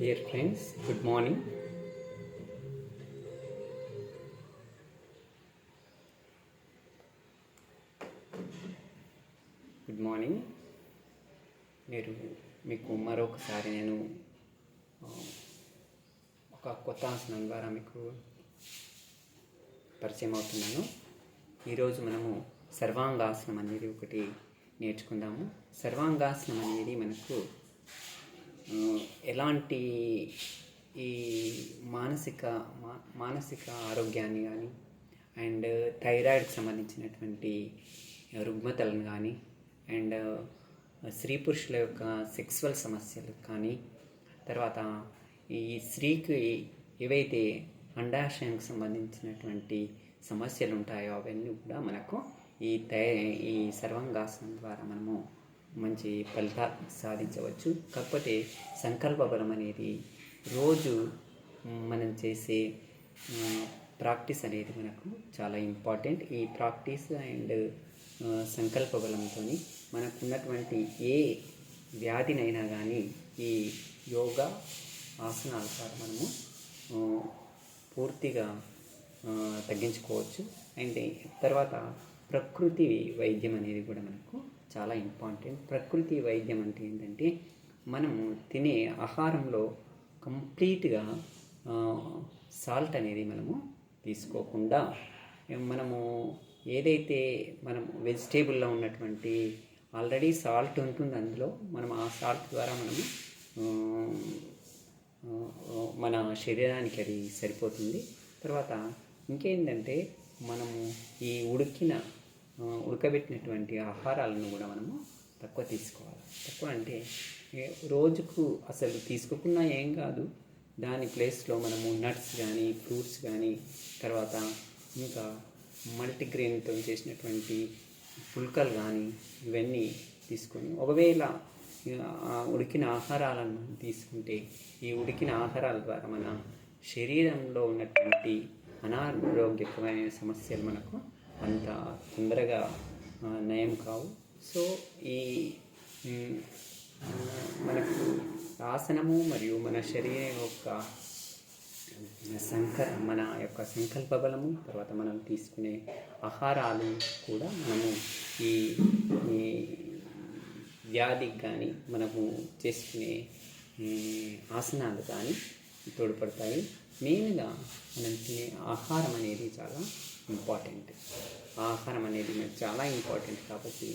Dear friends, good morning. Good morning. మీకు మరొకసారి నేను ఒక కొత్త ఆసనం ద్వారా మీకు పరిచయం అవుతున్నాను. ఈరోజు మనము సర్వాంగాసనం అనేది ఒకటి నేర్చుకుందాము. సర్వాంగాసనం అనేది మనకు ఎలాంటి ఈ మానసిక ఆరోగ్యాన్ని కానీ అండ్ థైరాయిడ్కి సంబంధించినటువంటి రుగ్మతలను కానీ అండ్ స్త్రీ పురుషుల యొక్క సెక్సువల్ సమస్యలు కానీ తర్వాత ఈ స్త్రీకి ఏవైతే అండాశయానికి సంబంధించినటువంటి సమస్యలు ఉంటాయో అవన్నీ కూడా మనకు ఈ సర్వాంగాసనం ద్వారా మనము మంచి ఫలితాలు సాధించవచ్చు. కాకపోతే సంకల్ప బలం అనేది రోజు మనం చేసే ప్రాక్టీస్ అనేది మనకు చాలా ఇంపార్టెంట్. ఈ ప్రాక్టీస్ అండ్ సంకల్ప బలంతో మనకు ఉన్నటువంటి ఏ వ్యాధినైనా కానీ ఈ యోగా ఆసనాల ద్వారా మనము పూర్తిగా తగ్గించుకోవచ్చు. అండ్ తర్వాత ప్రకృతి వైద్యం అనేది కూడా మనకు చాలా ఇంపార్టెంట్. ప్రకృతి వైద్యం అంటే ఏంటంటే మనము తినే ఆహారంలో కంప్లీట్గా సాల్ట్ అనేది మనము తీసుకోకుండా మనము ఏదైతే మనం వెజిటేబుల్లో ఉన్నటువంటి ఆల్రెడీ సాల్ట్ ఉంటుంది, అందులో మనం ఆ సాల్ట్ ద్వారా మనము మన శరీరానికి అది సరిపోతుంది. తర్వాత ఇంకేంటంటే మనము ఈ ఉడకబెట్టినటువంటి ఆహారాలను కూడా మనము తక్కువ తీసుకోవాలి. తక్కువ అంటే రోజుకు అసలు తీసుకోకుండా ఏం కాదు, దాని ప్లేస్లో మనము నట్స్ కానీ ఫ్రూట్స్ కానీ తర్వాత ఇంకా మల్టీగ్రెయిన్తో చేసినటువంటి పుల్కలు కానీ ఇవన్నీ తీసుకొని ఒకవేళ ఉడికిన ఆహారాలను తీసుకుంటే ఈ ఉడికిన ఆహారాల ద్వారా మన శరీరంలో ఉన్నటువంటి అనారోగ్యకరమైన సమస్యలు మనకు అంత తొందరగా నయం కావు. సో ఈ మనకు ఆసనము మరియు మన శరీరం యొక్క మన యొక్క సంకల్ప బలము తర్వాత మనం తీసుకునే ఆహారాలు కూడా మనము ఈ వ్యాధికి కానీ మనము చేసుకునే ఆసనాలు కానీ తోడ్పడతాయి. మెయిన్గా మనం తినే ఆహారం అనేది చాలా ఇంపార్టెంట్. ఆహారం అనేది మనకు చాలా ఇంపార్టెంట్ కాబట్టి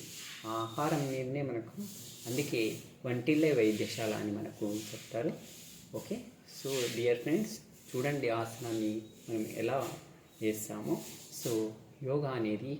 ఆహారం మీదనే మనకు, అందుకే వంటిల్లే వైద్యశాల అని మనకు చెప్తారు. ఓకే, సో డియర్ ఫ్రెండ్స్, చూడండి ఆసనాన్ని మనం ఎలా చేస్తామో. సో యోగా అనేది